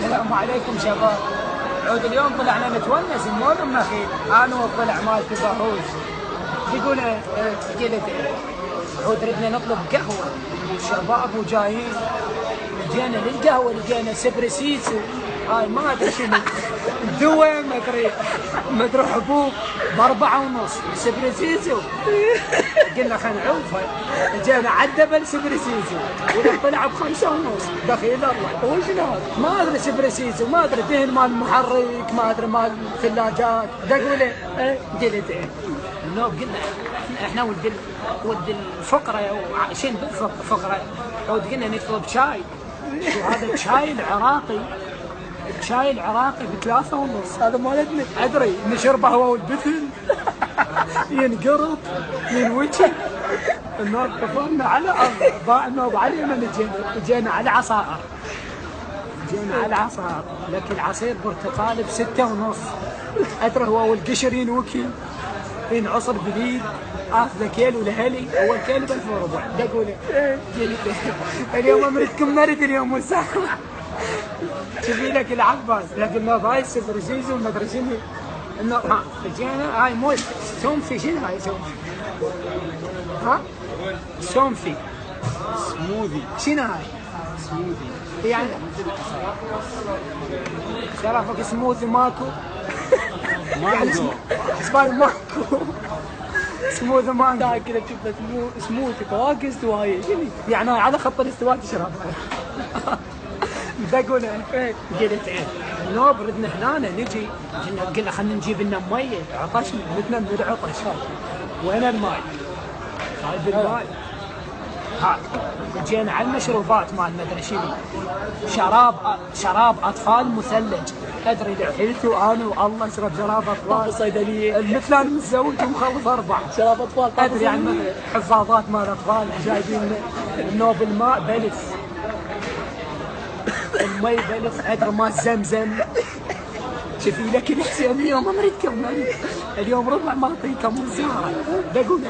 السلام عليكم شباب. عود اليوم طلعنا نتونس نمر النخيل انا والطلع مالتي باهوش. يقول قلت عود ردنا نطلب قهوه والشباب وجايين. جينا للقهوه لقينا سبرسيسو، هاي ما ادري شنو دواء ما ادري حبوب ب4.5 سبرسيسو. قلنا خلينا نعوفها. جينا عدبل سبرسيسو ولا طلع ب5.5. دخيل الله هو شنو هذا؟ ما ادري سبرسيسو، ما ادري دهن مال محرك، ما ادري مال ثلاجات. دقوا لي قلت النوب قلنا احنا ود الفقره وعايشين بالفقره. عود قلنا نطلب شاي، وهذا الشاي العراقي، الشاي العراقي ب3.5. هذا مالتنا. ادري نشربه هو والبثل ينقرض ينوجه. النوب كفرنا على ضاع النوب علينا. جينا على عصائر، جينا على عصائر لكن العصير برتقال ب6.5. ادري هو والقشر ينوكي ينعصر باليد. اخذ كيلو لهلي، اول كيلو ب1000 دقوا لي اليوم امرتكم مرد اليوم والساعه. شوفي لك العباس لكن ما هاي سبرسيسو وما ادري شنو. انه جينا هاي مو سومفي. شنو هاي سومفي؟ ها؟ سومفي سموذي. شنو هاي؟ سموذي يعني شرفك سموذي ماكو؟ مانجو. اسبان ماكو سموذي مانجو. تعال كذا تشوف سموذي فواكه استوائيه. شنو يعني على خط الاستواء تشرب. بقول قلت نوب ردنا هنا نجي قلنا خلينا نجيب لنا ميه. عطشنا بدنا من العطش. وين الماي؟ هاي بالماي. ها جينا على المشروبات مال مدري شنو، شراب اطفال مثلج. ادري دحيته انا والله اشرب شراب اطفال الصيدليه مثل انا متزوج ومخلص 4 شراب اطفال. ادري يعني حفاظات مال اطفال جايبين النوب الماء بلس، المي بلس. ادري مال زمزم. شوفي لك الحسين اليوم امريكم اليوم ربع معطيكم وزاره. بقول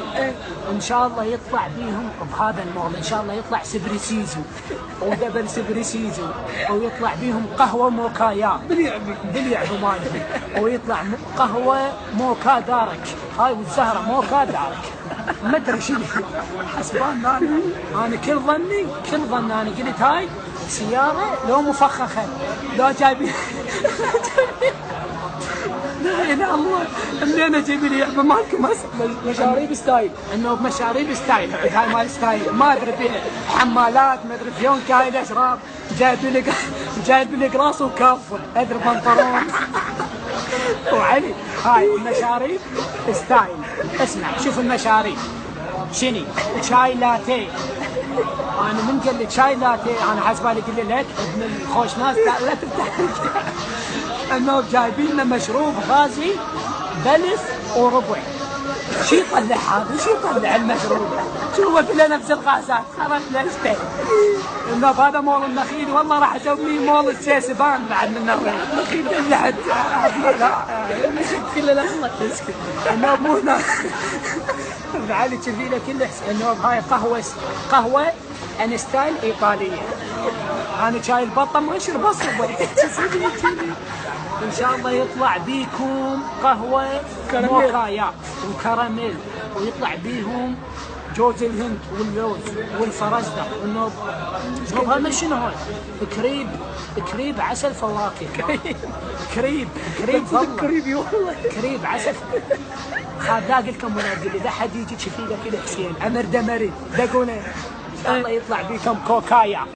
ان شاء الله يطلع بيهم بهذا المول، ان شاء الله يطلع سبرسيزو ودبل سبرسيزو، ويطلع بيهم قهوه موكايا بليعبوا مالهم، ويطلع قهوه موكا دارك. هاي والزهره موكا دارك ما ادري شنو. حسبان انا كل ظني انا قلت هاي سياره لو مفخخه لو جايبين. لا اله الله منين اجيب لي لعبه مالكم هسه؟ مشاريب ستايل. انه بمشاريب ستايل. هاي مال ستايل ما ادري فيها حمالات، ما ادري فيهم كاين اشراب. جايب لي قراص وكافر ادري بنطلون وعلي. هاي مشاريب ستايل. اسمع شوف المشاريب شني. شاي لاتيه. انا من قال لي شاي لاتيه انا حاسبالي قال لي لا ابن الخوش ناس لا تفتح. انه جايبين لنا مشروب غازي بلس وربع. شو يطلع هذا؟ شو يطلع المشروب؟ شو هو كله نفس الغازات؟ خرج ليش انه هذا مول النخيل. والله راح اسوي مول السيسبان بعد من النخيل اللي حد كله لا الله اسكت. انه مو علي تشوفي له كله انه هاي قهوه انستايل ايطاليه. انا شاي البطه ما اشرب اصلا. ان شاء الله يطلع بيكم قهوه موكايا وكراميل، ويطلع بيهم جوز الهند واللوز والفرزدق والنوب. شوف هذا شنو هاي؟ كريب عسل فواكه. كريب والله كريب عسل. خذ لكم ولاد اذا حد يجي شفي لك الحسين امر دمري دقونه ان شاء الله يطلع بيكم كوكايا.